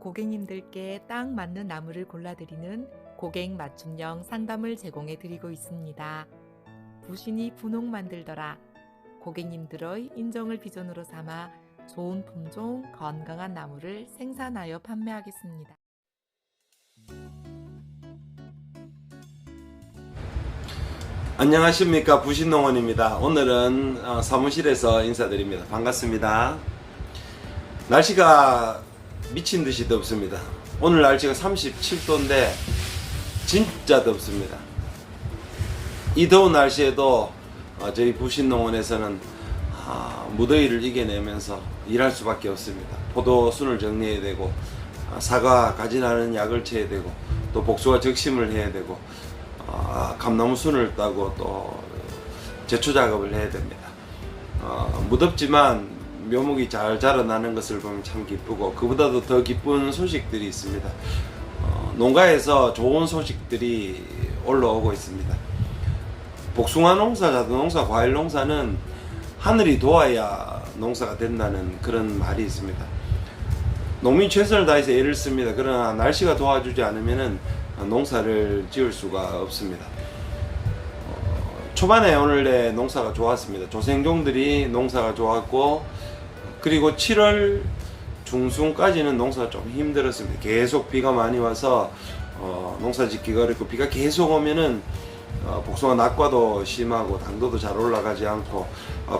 고객님들께 딱 맞는 나무를 골라드리는 고객 맞춤형 상담을 제공해 드리고 있습니다. 부신이 분홍 만들더라. 고객님들의 인정을 비전으로 삼아 좋은 품종, 건강한 나무를 생산하여 판매하겠습니다. 안녕하십니까, 부신농원입니다. 오늘은 사무실에서 인사드립니다. 반갑습니다. 날씨가 미친듯이 덥습니다. 오늘 날씨가 37도인데 진짜 덥습니다. 이 더운 날씨에도 저희 부신농원에서는 무더위를 이겨내면서 일할 수밖에 없습니다. 포도순을 정리해야 되고, 사과 가지나는 약을 쳐야 되고, 또 복숭아 적심을 해야 되고, 감나무 순을 따고 또 제초 작업을 해야 됩니다. 무덥지만 묘목이 잘 자라나는 것을 보면 참 기쁘고, 그보다도 더 기쁜 소식들이 있습니다. 농가에서 좋은 소식들이 올라오고 있습니다. 복숭아 농사, 자두 농사, 과일 농사는 하늘이 도와야 농사가 된다는 그런 말이 있습니다. 농민이 최선을 다해서 애를 씁니다. 그러나 날씨가 도와주지 않으면은 농사를 지을 수가 없습니다. 초반에 오늘 농사가 좋았습니다. 조생종들이 농사가 좋았고, 그리고 7월 중순까지는 농사가 좀 힘들었습니다. 계속 비가 많이 와서 농사 짓기가 어렵고, 비가 계속 오면은 복숭아 낙과도 심하고 당도도 잘 올라가지 않고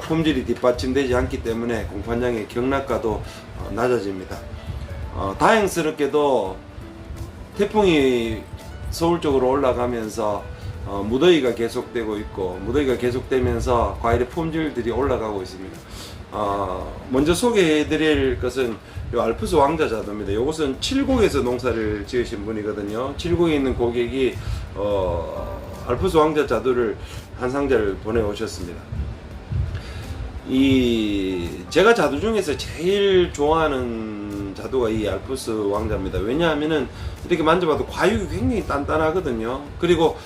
품질이 뒷받침되지 않기 때문에 공판장의 경락가도 낮아집니다. 다행스럽게도 태풍이 서울 쪽으로 올라가면서 무더위가 계속되고 있고, 무더위가 계속되면서 과일의 품질들이 올라가고 있습니다. 먼저 소개해 드릴 것은 이 알프스 왕자 자두입니다. 이것은 칠곡에서 농사를 지으신 분이거든요. 칠곡에 있는 고객이 알프스 왕자 자두를 한 상자를 보내오셨습니다. 제가 자두 중에서 제일 좋아하는 자두가 이 알프스 왕자입니다. 왜냐하면은 이렇게 만져봐도 과육이 굉장히 단단하거든요. 그리고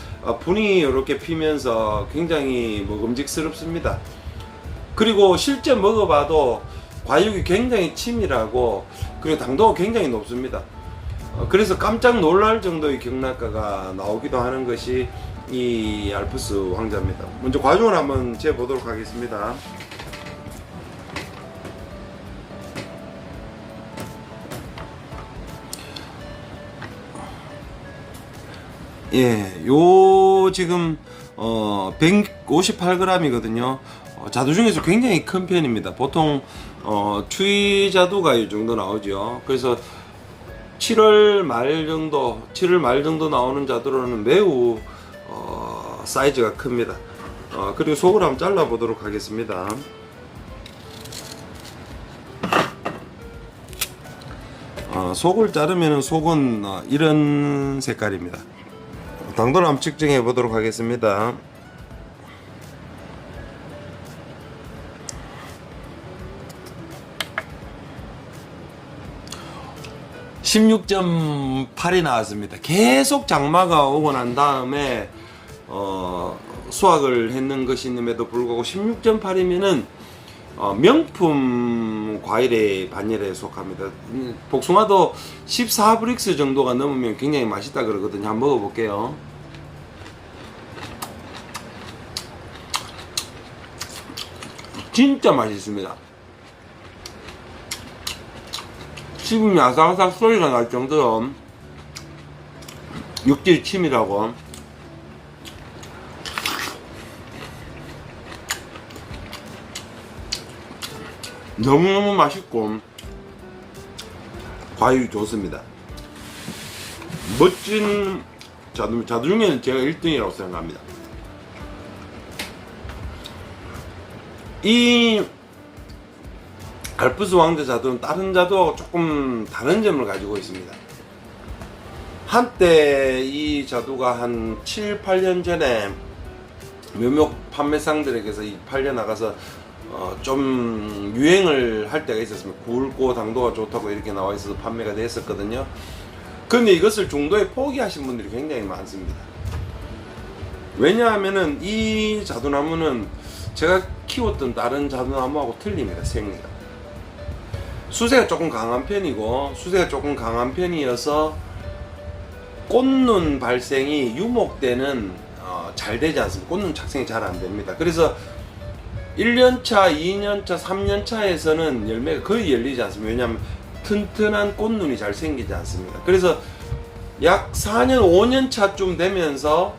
분이 이렇게 피면서 굉장히 먹음직스럽습니다. 그리고 실제 먹어봐도 과육이 굉장히 치밀하고, 그리고 당도가 굉장히 높습니다. 그래서 깜짝 놀랄 정도의 경락가가 나오기도 하는 것이 이 알프스 왕자입니다. 먼저 과정을 한번 재보도록 하겠습니다. 예, 요 지금 158g이거든요. 자두 중에서 굉장히 큰 편입니다. 보통 추위 자두가 이 정도 나오죠. 그래서 7월 말 정도 나오는 자두로는 매우 사이즈가 큽니다. 그리고 속을 한번 잘라 보도록 하겠습니다. 속을 자르면은 속은 이런 색깔입니다. 당도를 한번 측정해 보도록 하겠습니다. (16.8이) 나왔습니다. 계속 장마가 오고 난 다음에 수확을 했는 것임에도 불구하고 16.8이면은 명품 과일의 반열에 속합니다. 복숭아도 14브릭스 정도가 넘으면 굉장히 맛있다 그러거든요. 한번 먹어볼게요. 진짜 맛있습니다. 씹으면 아삭아삭 소리가 날 정도로 육질 치밀하고, 너무너무 맛있고 과육이 좋습니다. 멋진 자두 중에는 제가 1등이라고 생각합니다. 이 알프스 왕자 자두는 다른 자두하고 조금 다른 점을 가지고 있습니다. 한때 이 자두가 한 7, 8년 전에 묘목 판매상들에게서 팔려나가서 좀 유행을 할 때가 있었습니다. 굵고 당도가 좋다고 이렇게 나와 있어서 판매가 됐었거든요. 근데 이것을 중도에 포기하신 분들이 굉장히 많습니다. 왜냐하면은 이 자두나무는 제가 키웠던 다른 자두나무하고 틀립니다. 생리가. 수세가 조금 강한 편이고, 수세가 조금 강한 편이어서 꽃눈 발생이 유목 때는 잘 되지 않습니다. 꽃눈 착생이 잘 안 됩니다. 그래서 1년차, 2년차, 3년차에서는 열매가 거의 열리지 않습니다. 왜냐하면 튼튼한 꽃눈이 잘 생기지 않습니다. 그래서 약 4년, 5년차쯤 되면서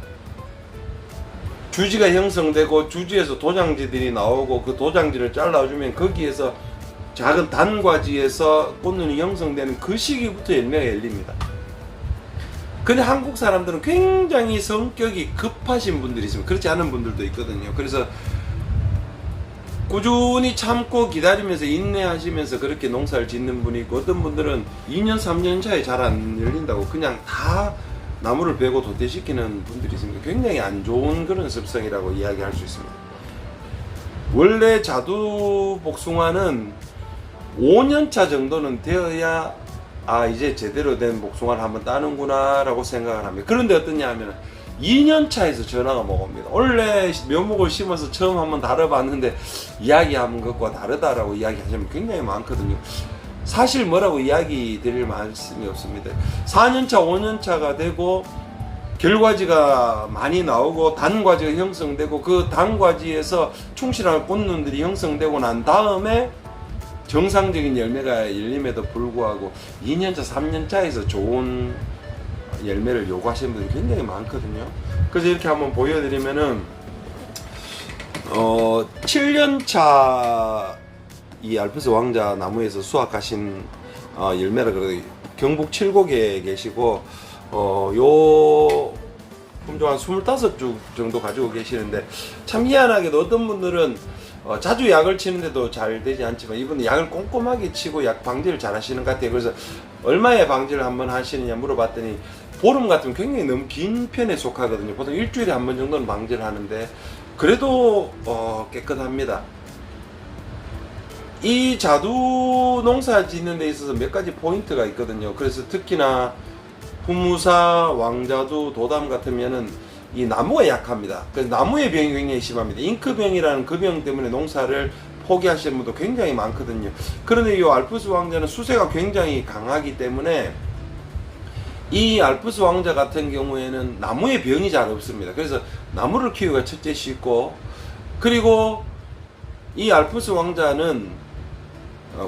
주지가 형성되고 주지에서 도장지들이 나오고 그 도장지를 잘라주면 거기에서 작은 단과지에서 꽃눈이 형성되는 그 시기부터 열매가 열립니다. 근데 한국 사람들은 굉장히 성격이 급하신 분들이 있습니다. 그렇지 않은 분들도 있거든요. 그래서 꾸준히 참고 기다리면서 인내하시면서 그렇게 농사를 짓는 분이 있고, 어떤 분들은 2년, 3년 차에 잘 안 열린다고 그냥 다 나무를 베고 도태시키는 분들이 있습니다. 굉장히 안 좋은 그런 습성이라고 이야기할 수 있습니다. 원래 자두 복숭아는 5년차 정도는 되어야 이제 제대로 된 복숭아를 한번 따는구나 라고 생각을 합니다. 그런데 어떠냐 하면 2년차에서 전화가 막 옵니다. 원래 묘목을 심어서 처음 한번 다뤄봤는데 이야기하는 것과 다르다라고 이야기하시면 굉장히 많거든요. 사실 뭐라고 이야기 드릴 말씀이 없습니다. 4년차, 5년차가 되고 결과지가 많이 나오고 단과지가 형성되고 그 단과지에서 충실한 꽃눈들이 형성되고 난 다음에 정상적인 열매가 열림에도 불구하고 2년차, 3년차에서 좋은 열매를 요구하시는 분들이 굉장히 많거든요. 그래서 이렇게 한번 보여드리면은 7년차 이 알프스 왕자 나무에서 수확하신 열매라 그래도 경북 칠곡에 계시고 요 품종 한 25주 정도 가지고 계시는데, 참 희한하게도 어떤 분들은 자주 약을 치는데도 잘 되지 않지만 이분은 약을 꼼꼼하게 치고 약 방지를 잘 하시는 것 같아요. 그래서 얼마의 방지를 한번 하시느냐 물어봤더니 보름 같으면 굉장히 너무 긴 편에 속하거든요. 보통 일주일에 한 번 정도는 방지를 하는데 그래도 깨끗합니다. 이 자두 농사 짓는 데 있어서 몇 가지 포인트가 있거든요. 그래서 특히나 후무사, 왕자두, 도담 같으면은 이 나무가 약합니다. 그래서 나무의 병이 굉장히 심합니다. 잉크병이라는 그 병 때문에 농사를 포기하시는 분도 굉장히 많거든요. 그런데 이 알프스 왕자는 수세가 굉장히 강하기 때문에 이 알프스 왕자 같은 경우에는 나무의 병이 잘 없습니다. 그래서 나무를 키우기가 첫째 쉽고, 그리고 이 알프스 왕자는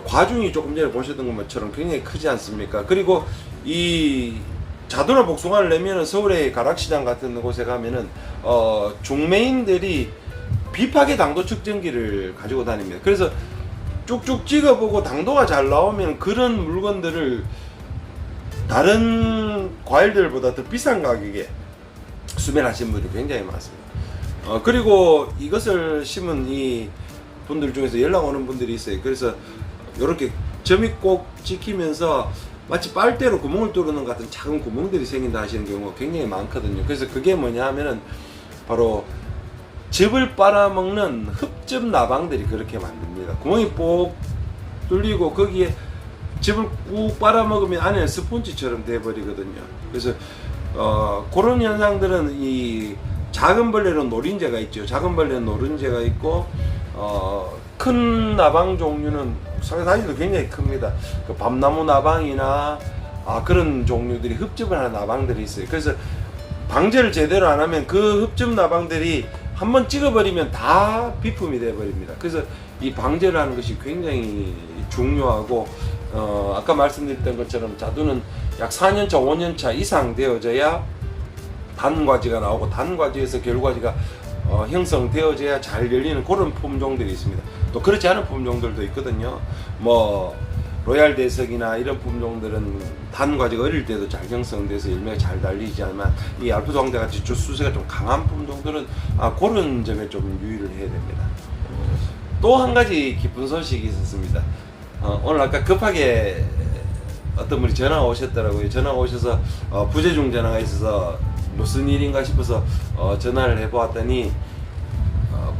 과중이 조금 전에 보셨던 것처럼 굉장히 크지 않습니까? 그리고 이 자두나 복숭아를 내면은 서울의 가락시장 같은 곳에 가면은 중매인들이 비파계 당도 측정기를 가지고 다닙니다. 그래서 쭉쭉 찍어보고 당도가 잘 나오면 그런 물건들을 다른 과일들보다 더 비싼 가격에 수매하시는 분들이 굉장히 많습니다. 그리고 이것을 심은 이 분들 중에서 연락 오는 분들이 있어요. 그래서 이렇게 점이 꼭 찍히면서 마치 빨대로 구멍을 뚫는 것 같은 작은 구멍들이 생긴다 하시는 경우가 굉장히 많거든요. 그래서 그게 뭐냐 하면은 바로 즙을 빨아먹는 흡즙 나방들이 그렇게 만듭니다. 구멍이 뽁 뚫리고 거기에 즙을 꾹 빨아먹으면 안에 스폰지처럼 돼버리거든요. 그래서 그런 현상들은 이 작은 벌레는 노린재가 있죠. 작은 벌레는 노린재가 있고 큰 나방 종류는 사이즈도 굉장히 큽니다. 그 밤나무 나방이나 그런 종류들이 흡즙을 하는 나방들이 있어요. 그래서 방제를 제대로 안 하면 그 흡즙 나방들이 한번 찍어버리면 다 비품이 돼버립니다. 그래서 이 방제를 하는 것이 굉장히 중요하고 아까 말씀드렸던 것처럼 자두는 약 4년차, 5년차 이상 되어져야 단과지가 나오고 단과지에서 결과지가 형성되어져야 잘 열리는 그런 품종들이 있습니다. 또 그렇지 않은 품종들도 있거든요. 뭐 로얄 대석이나 이런 품종들은 단과지가 어릴 때도 잘 형성돼서 열매가 잘 달리지만 이 알프스 왕자 같이 수세가 좀 강한 품종들은 그런 점에 좀 유의를 해야 됩니다. 또 한 가지 기쁜 소식이 있었습니다. 오늘 아까 급하게 어떤 분이 전화가 오셨더라고요. 전화가 오셔서 부재중 전화가 있어서 무슨 일인가 싶어서 전화를 해보았더니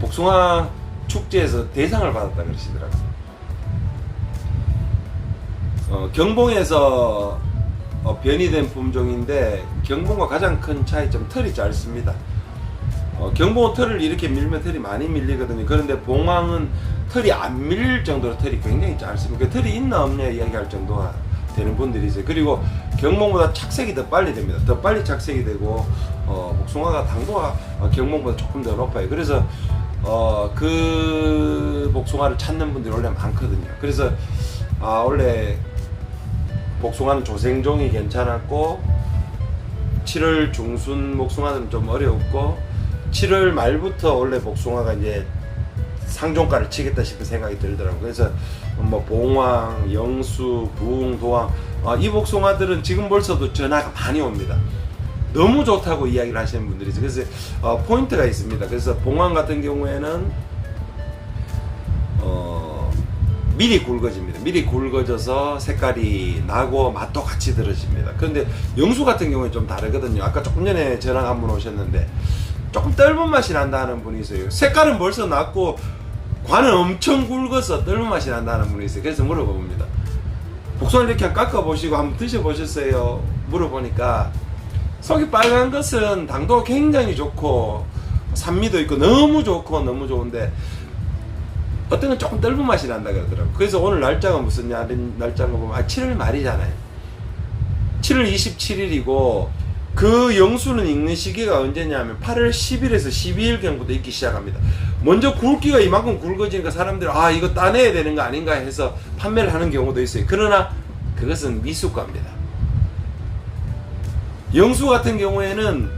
복숭아 축제에서 대상을 받았다 그러시더라고요. 경봉에서 변이된 품종인데 경봉과 가장 큰 차이점 털이 짧습니다. 경봉은 털을 이렇게 밀면 털이 많이 밀리거든요. 그런데 봉황은 털이 안 밀릴 정도로 털이 굉장히 짧습니다. 그 털이 있나 없냐 이야기할 정도가 되는 분들이 있어요. 그리고 경봉보다 착색이 더 빨리 됩니다. 더 빨리 착색이 되고 복숭아가 당도가 경봉보다 조금 더 높아요. 그래서 그 복숭아를 찾는 분들이 원래 많거든요. 그래서 원래 복숭아는 조생종이 괜찮았고 7월 중순 복숭아는 좀 어려웠고 7월 말부터 원래 복숭아가 이제 상종가를 치겠다 싶은 생각이 들더라고요. 그래서 뭐 봉황, 영수, 부흥, 도황 이 복숭아들은 지금 벌써도 전화가 많이 옵니다. 너무 좋다고 이야기를 하시는 분들이 있어요. 그래서 포인트가 있습니다. 그래서 봉황 같은 경우에는 미리 굵어집니다. 미리 굵어져서 색깔이 나고 맛도 같이 들어집니다. 그런데 영수 같은 경우에 좀 다르거든요. 아까 조금 전에 전화가 한 분 오셨는데 조금 떫은 맛이 난다는 분이 있어요. 색깔은 벌써 났고 관은 엄청 굵어서 떫은 맛이 난다는 분이 있어요. 그래서 물어봅니다. 복숭아를 이렇게 깎아보시고 한번 드셔보셨어요? 물어보니까 속이 빨간 것은 당도가 굉장히 좋고 산미도 있고 너무 좋고 너무 좋은데 어떤 건 조금 떫은 맛이 난다 그러더라고요. 그래서 오늘 날짜가 무슨 날짜인가 보면 7월 말이잖아요. 7월 27일이고 그 영수는 익는 시기가 언제냐면 8월 10일에서 12일경부터 익기 시작합니다. 먼저 굵기가 이만큼 굵어지니까 사람들이 이거 따내야 되는 거 아닌가 해서 판매를 하는 경우도 있어요. 그러나 그것은 미숫가입니다. 영수 같은 경우에는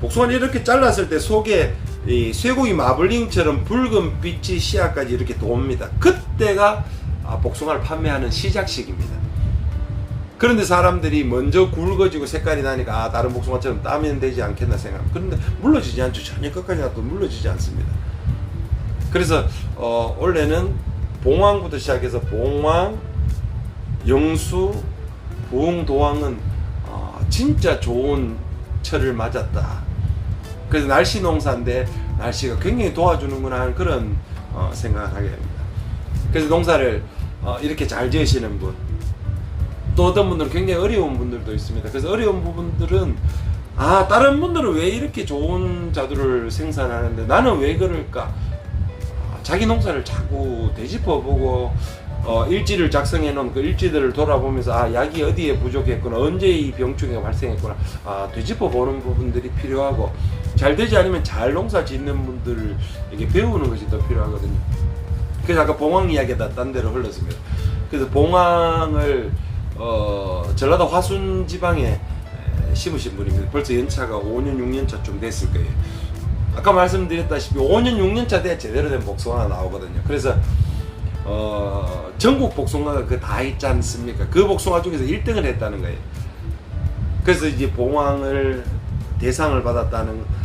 복숭아를 이렇게 잘랐을 때 속에 이 쇠고기 마블링처럼 붉은 빛이 씨앗까지 이렇게 돕니다. 그때가 복숭아를 판매하는 시작 시기입니다. 그런데 사람들이 먼저 굵어지고 색깔이 나니까 다른 복숭아처럼 따면 되지 않겠나 생각합니다. 그런데 물러지지 않죠. 전혀 끝까지 가도 물러지지 않습니다. 그래서 원래는 봉황부터 시작해서 봉황, 영수, 부흥, 도황은 진짜 좋은 철을 맞았다. 그래서 날씨 농사인데 날씨가 굉장히 도와주는구나 하는 그런 생각을 하게 됩니다. 그래서 농사를 이렇게 잘 지으시는 분, 또 어떤 분들은 굉장히 어려운 분들도 있습니다. 그래서 어려운 부분들은 다른 분들은 왜 이렇게 좋은 자두를 생산하는데 나는 왜 그럴까? 자기 농사를 자꾸 되짚어보고 일지를 작성해 놓은 그 일지들을 돌아보면서 약이 어디에 부족했구나, 언제 이 병충해가 발생했구나 되짚어보는 부분들이 필요하고, 잘 되지 않으면 잘 농사 짓는 분들에게 배우는 것이 더 필요하거든요. 그래서 아까 봉황 이야기가 딴 데로 흘렀습니다. 그래서 봉황을 전라도 화순 지방에 심으신 분입니다. 벌써 연차가 5년 6년차쯤 됐을 거예요. 아까 말씀드렸다시피 5년 6년차 돼야 제대로 된 복숭아가 나오거든요. 그래서 전국 복숭아가 다 있지 않습니까? 그 복숭아 중에서 1등을 했다는 거예요. 그래서 이제 봉황을 대상을 받았다는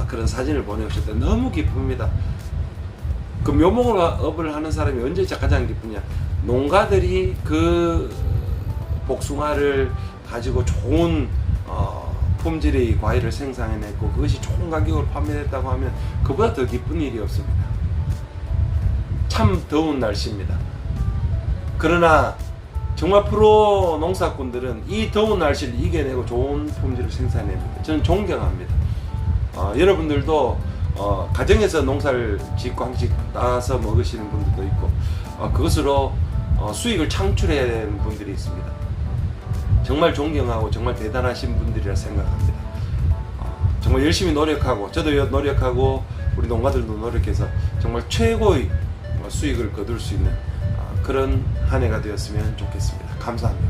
그런 사진을 보내주실 때 너무 기쁩니다. 그 묘목업을 하는 사람이 언제 가장 기쁘냐? 농가들이 그 복숭아를 가지고 좋은 품질의 과일을 생산해냈고 그것이 좋은 가격으로 판매됐다고 하면 그보다 더 기쁜 일이 없습니다. 참 더운 날씨입니다. 그러나 정말 프로 농사꾼들은 이 더운 날씨를 이겨내고 좋은 품질을 생산해냅니다. 저는 존경합니다. 여러분들도 가정에서 농사를 짓고 한 개씩 따서 먹으시는 분들도 있고 그것으로 수익을 창출해야 되는 분들이 있습니다. 정말 존경하고 정말 대단하신 분들이라 생각합니다. 정말 열심히 노력하고 저도 노력하고 우리 농가들도 노력해서 정말 최고의 수익을 거둘 수 있는 그런 한 해가 되었으면 좋겠습니다. 감사합니다.